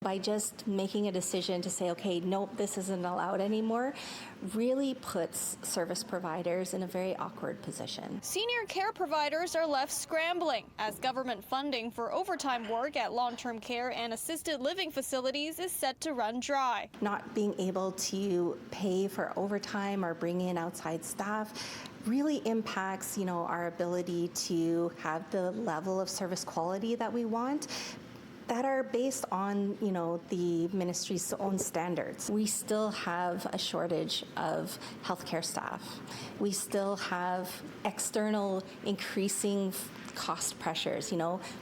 By just making a decision to say, okay, nope, this isn't allowed anymore, really puts service providers in a very awkward position. Senior care providers are left scrambling as government funding for overtime work at long-term care and assisted living facilities is set to run dry. Not being able to pay for overtime or bring in outside staff really impacts, our ability to have the level of service quality that we want, that are based on, the ministry's own standards. We still have a shortage of healthcare staff. We still have external increasing cost pressures.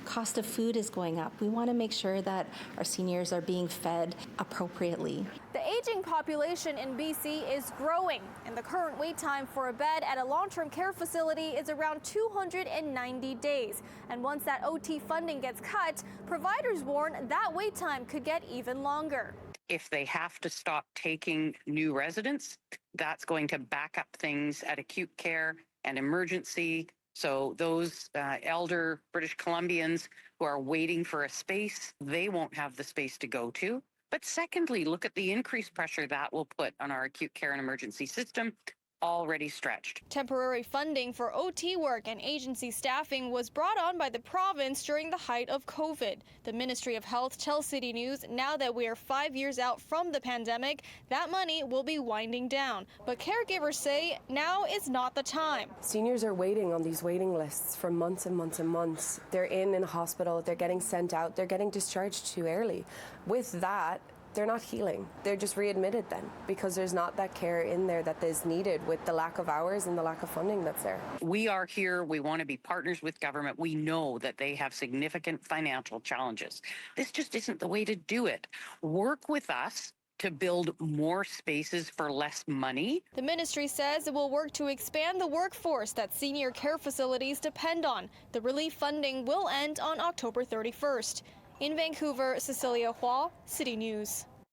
Cost of food is going up. We want to make sure that our seniors are being fed appropriately. The aging population in BC is growing, and the current wait time for a bed at a long-term care facility is around 290 days. And once that OT funding gets cut, providers warn that wait time could get even longer. If they have to stop taking new residents, that's going to back up things at acute care and emergency. So those elder British Columbians who are waiting for a space, they won't have the space to go to. But secondly, look at the increased pressure that will put on our acute care and emergency system, already stretched. Temporary funding for OT work and agency staffing was brought on by the province during the height of COVID. The Ministry of Health tells City News now that we are 5 years out from the pandemic, that money will be winding down. But caregivers say now is not the time. Seniors are waiting on these waiting lists for months and months and months. They're in hospital, they're getting sent out, they're getting discharged too early. With that, they're not healing. They're just readmitted then because there's not that care in there that is needed with the lack of hours and the lack of funding that's there. We are here. We want to be partners with government. We know that they have significant financial challenges. This just isn't the way to do it. Work with us to build more spaces for less money. The ministry says it will work to expand the workforce that senior care facilities depend on. The relief funding will end on October 31st. In Vancouver, Cecilia Hua, City News.